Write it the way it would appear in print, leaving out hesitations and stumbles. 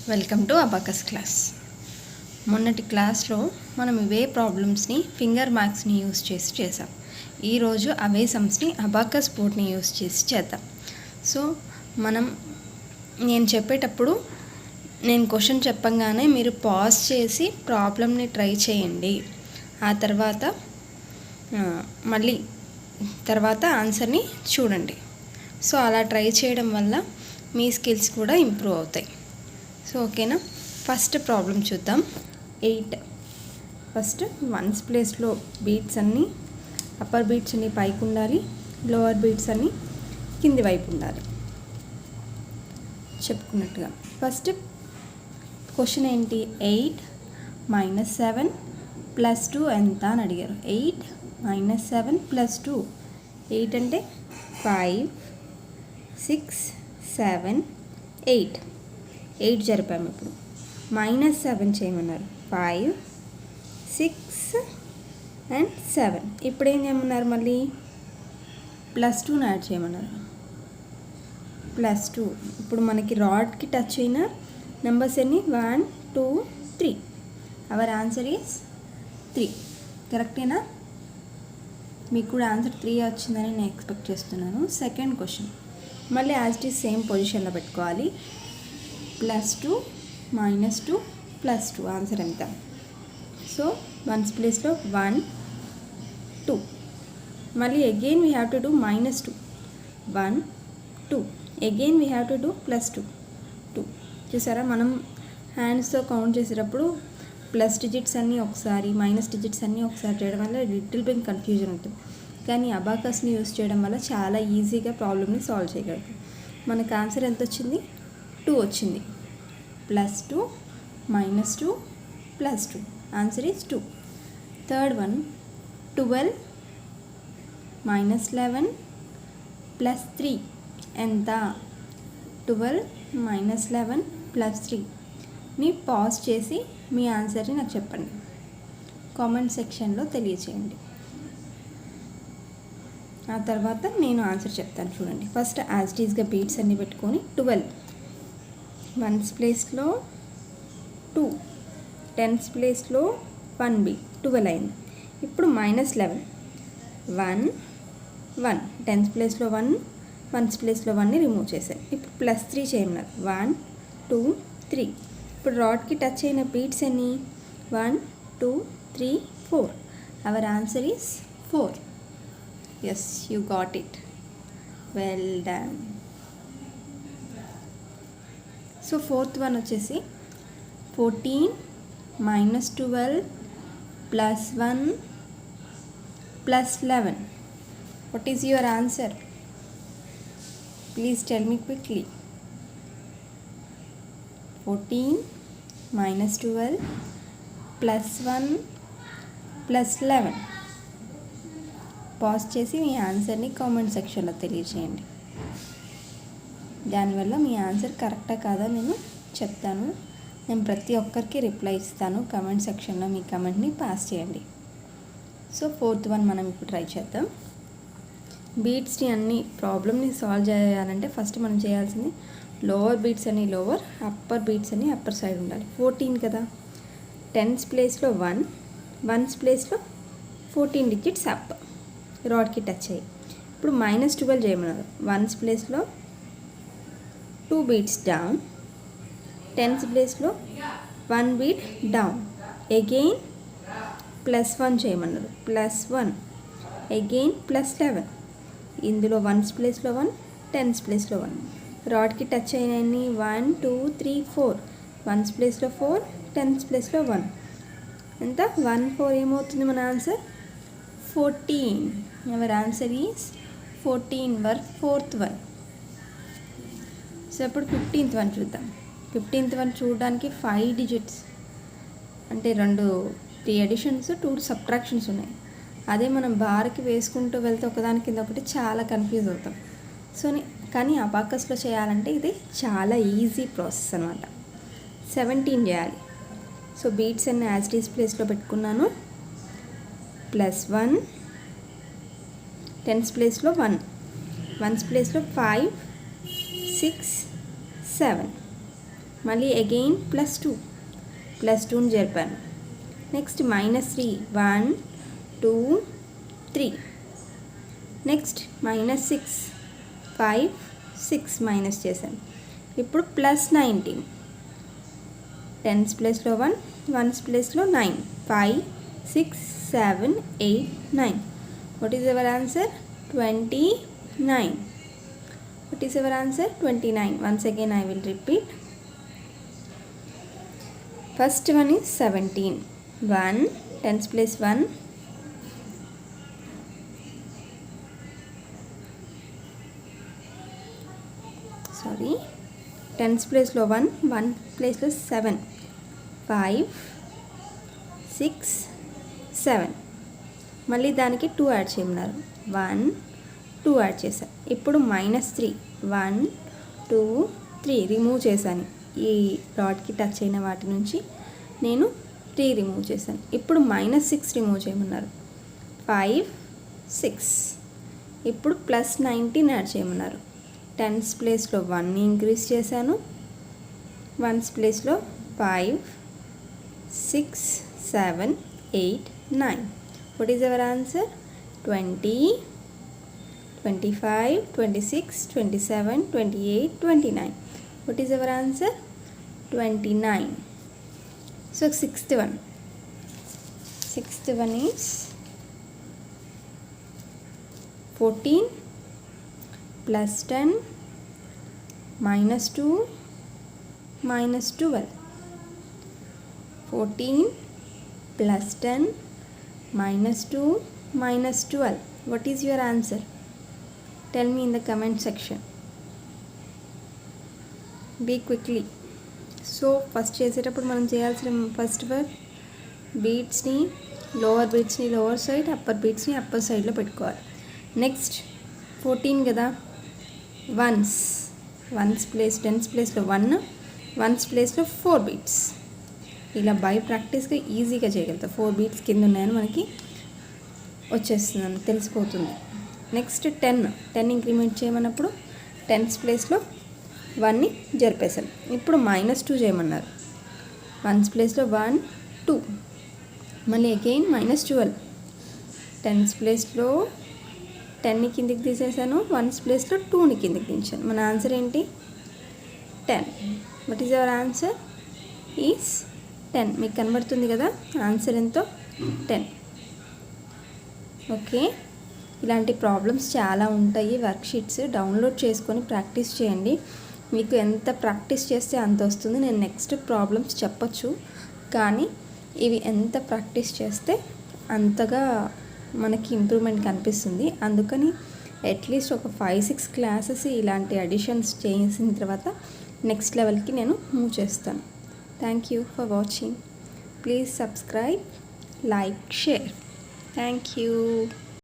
Welcome to abacus class. మొన్నటి క్లాస్లో మనం ఇవే ప్రాబ్లమ్స్ని ఫింగర్ మార్క్స్ని యూస్ చేసి చేసాం. ఈరోజు అవే సమ్స్ని అబాకస్ బోర్డ్ని యూస్ చేసి చేద్దాం. సో నేను చెప్పేటప్పుడు నేను క్వశ్చన్ చెప్పంగానే మీరు పాజ్ చేసి ప్రాబ్లమ్ని ట్రై చేయండి. ఆ తర్వాత ఆన్సర్ని చూడండి. సో అలా ట్రై చేయడం వల్ల మీ స్కిల్స్ కూడా ఇంప్రూవ్ అవుతాయి. సో ఓకేనా, ఫస్ట్ ప్రాబ్లం చూద్దాం. 8. ఫస్ట్ వన్స్ ప్లేస్లో బీట్స్ అన్నీ అప్పర్ బీట్స్ అన్నీ పైకి ఉండాలి, లోవర్ బీట్స్ అన్నీ కింది వైపు ఉండాలి చెప్పుకున్నట్టుగా. ఫస్ట్ క్వశ్చన్ ఏంటి? 8 - 7 + 2 ఎంత అని అడిగారు. 8 - 7 + 2. 8 అంటే 5, 6, 7, 8. 8 జరిపాము. ఇప్పుడు -7 చేయమన్నారు. 5, 6 and 7. ఇప్పుడు ఏం చేయమన్నారు? మళ్ళీ +2 యాడ్ చేయమన్నారు. +2. ఇప్పుడు మనకి రాడ్కి టచ్ అయిన నెంబర్స్ ఎన్ని? 1, 2, 3. Hour answer is 3. కరెక్టేనా? మీకు కూడా ఆన్సర్ 3 వచ్చిందని నేను ఎక్స్పెక్ట్ చేస్తున్నాను. సెకండ్ క్వశ్చన్ మళ్ళీ యాజ్ ఇట్ ఈస్ సేమ్ పొజిషన్లో పెట్టుకోవాలి. +2 - 2 + 2 ఆన్సర్ ఎంత? సో వన్స్ ప్లేస్లో 1, 2. మళ్ళీ again we have to do -2. 1, 2. Again we have to do +2, 2. చూసారా, మనం హ్యాండ్స్తో కౌంట్ చేసేటప్పుడు ప్లస్ డిజిట్స్ అన్నీ ఒకసారి, మైనస్ డిజిట్స్ అన్నీ ఒకసారి చేయడం వల్ల లిటిల్ బిట్ కన్ఫ్యూజన్ ఉంటుంది. కానీ అబాకస్ని యూస్ చేయడం వల్ల చాలా ఈజీగా ప్రాబ్లమ్ని సాల్వ్ చేయగలరు. మనకు ఆన్సర్ ఎంత వచ్చింది? 2 వచ్చింది. +2 - 2 + 2 ఆన్సర్ ఈజ్ 2. థర్డ్ వన్ 12 - 11 + 3 ఎంత? 12 - 11 + 3ని పాజ్ చేసి మీ ఆన్సర్ని నాకు చెప్పండి. కామెంట్ సెక్షన్లో తెలియచేయండి. ఆ తర్వాత నేను ఆన్సర్ చెప్తాను. చూడండి, ఫస్ట్ యాజ్ ఇట్ ఈస్గా బీట్స్ అన్నీ పెట్టుకొని 12 వన్స్ ప్లేస్లో 2, టెన్స్ ప్లేస్లో 1 బీట్ 12 అయింది. ఇప్పుడు -11 1, 1 టెన్స్ ప్లేస్లో 1, వన్స్ ప్లేస్లో 1ని రిమూవ్ చేశాను. ఇప్పుడు +3 చేయమన్నారు. 1, 2, 3. ఇప్పుడు రాడ్కి టచ్ అయిన బీట్స్ ఎన్ని? 1, 2, 3, 4. Our answer is 4. Yes, you got it. Well done. So fourth one వచ్చేసి 14 - 12 + 1 + 11. What is your answer? Please tell me quickly. 14 - 12 + 1 + 11. Pause చేసి మీ ఆన్సర్ని కామెంట్ సెక్షన్లో తెలియజేయండి. దానివల్ల మీ ఆన్సర్ కరెక్టా కాదా నేను చెప్తాను. నేను ప్రతి ఒక్కరికి రిప్లై ఇస్తాను. కామెంట్ సెక్షన్లో మీ కమెంట్ని పాస్ చేయండి. సో ఫోర్త్ వన్ మనం ఇప్పుడు ట్రై చేద్దాం. బీట్స్ని అన్ని ప్రాబ్లమ్ని సాల్వ్ చేయాలంటే ఫస్ట్ మనం చేయాల్సింది లోవర్ బీట్స్ అని లోవర్, అప్పర్ బీట్స్ అని అప్పర్ సైడ్ ఉండాలి. 14 కదా, టెన్స్ ప్లేస్లో 1, వన్స్ ప్లేస్లో 14 డిజిట్స్ అప్ రాడ్కి టచ్ అయ్యి. ఇప్పుడు -12 చేయమన్నారు. వన్స్ ప్లేస్లో 2 బీట్స్ డౌన్, టెన్స్ ప్లేస్లో 1 బీట్ డౌన్. అగైన్ +1 చేయమన్నారు. +1 అగైన్ +11. ఇందులో వన్స్ ప్లేస్లో 1, టెన్స్ ప్లేస్లో 1. రాడ్కి టచ్ అయినన్ని 1, 2, 3, 4. వన్స్ ప్లేస్లో 4, టెన్స్ ప్లేస్లో 1. ఎంత? 1, 4 ఏమవుతుంది మన answer? 14. Our answer is 14. Fourth one. So ఇప్పుడు 15th వన్ చూద్దాం. 15th వన్ చూడడానికి 5 డిజిట్స్ అంటే 3 అడిషన్స్ 2 సబ్ట్రాక్షన్స్ ఉన్నాయి. అదే మనం బార్కి వేసుకుంటూ వెళ్తే ఒకదాని కింద ఒకటి చాలా కన్ఫ్యూజ్ అవుతాం. సో కానీ అబాకస్లో చేయాలంటే ఇది చాలా ఈజీ ప్రాసెస్ అనమాట. 17 చేయాలి. సో బీట్స్ అన్ని యాజ్ ఇట్ ఈస్ ప్లేస్లో పెట్టుకున్నాను. +1, టెన్స్ ప్లేస్లో 1, వన్స్ ప్లేస్లో 5, 6, 7. మళ్ళీ అగైన్ +2ని జరిపాను. నెక్స్ట్ -3 1 2 3. నెక్స్ట్ -6 5 6 మైనస్ చేశాను. ఇప్పుడు +19 10s ప్లేస్లో 1 1s ప్లేస్లో 9 5 6 7 8 9. What is our answer? 29. What is our answer? 29. Once again I will repeat. First one is 17. 1 10s place 1 10s place లో 1 place లో 7 5 6 7. మళ్ళీ దానికి 2 యాడ్ చేయమన్నారు. 1 2 యాడ్ చేశాను. ఇప్పుడు -3 1 2 3 రిమూవ్ చేశాను. ఈ డాట్కి టచ్ అయిన వాటి నుంచి నేను 3 రిమూవ్ చేశాను. ఇప్పుడు -6 రిమూవ్ చేయమన్నారు. 5 6. ఇప్పుడు +19 యాడ్ చేయమన్నారు. 10s ప్లేస్లో 1 ఇంక్రీజ్ చేశాను. 1s ప్లేస్లో 5 6 7 8 9. What is our answer? 20 25 26 27 28 29. What is our answer? 29. So sixth one is 14 +10 -2 -12. 14 +10 -2 -12. What is your answer? Tell me in the comment section. Be quickly. So first చేసేటప్పుడు మనం చేయాల్సిన first work బీట్స్ని lower side, upper బీట్స్ని upper సైడ్లో పెట్టుకోవాలి. Next 14 కదా, ones place 10s ప్లేస్లో 1 1s ప్లేస్లో 4 బీట్స్. ఇలా బై ప్రాక్టీస్గా ఈజీగా చేయగలుగుతాం. 4 బీట్స్ కింద ఉన్నాయని మనకి వచ్చేస్తుందని తెలిసిపోతుంది. నెక్స్ట్ 10 ఇంక్రిమెంట్ చేయమన్నప్పుడు 10s ప్లేస్లో 1ని జరిపేశాను. ఇప్పుడు -2 చేయమన్నారు. 1s ప్లేస్లో 1 2. మళ్ళీ అగైన్ -12. 10s ప్లేస్లో 10ని కిందికి తీసేసాను. 1s ప్లేస్లో 2ని కిందికి దించాను. మన ఆన్సర్ ఏంటి? 10. What is our answer? Is 10. మీకు కనబడుతుంది కదా ఆన్సర్ ఎంతో? 10. ఓకే, ఇలాంటి ప్రాబ్లమ్స్ చాలా ఉంటాయి. వర్క్షీట్స్ డౌన్లోడ్ చేసుకొని ప్రాక్టీస్ చేయండి. మీకు ఎంత ప్రాక్టీస్ చేస్తే అంత వస్తుంది. నేను నెక్స్ట్ ప్రాబ్లమ్స్ చెప్పచ్చు, కానీ ఇవి ఎంత ప్రాక్టీస్ చేస్తే అంతగా మనకి ఇంప్రూవ్మెంట్ కనిపిస్తుంది. అందుకని అట్లీస్ట్ ఒక 5-6 క్లాసెస్ ఇలాంటి అడిషన్స్ చేసిన తర్వాత నెక్స్ట్ లెవెల్కి నేను మూవ్ చేస్తాను. Thank you for watching. Please subscribe, like, share. Thank you.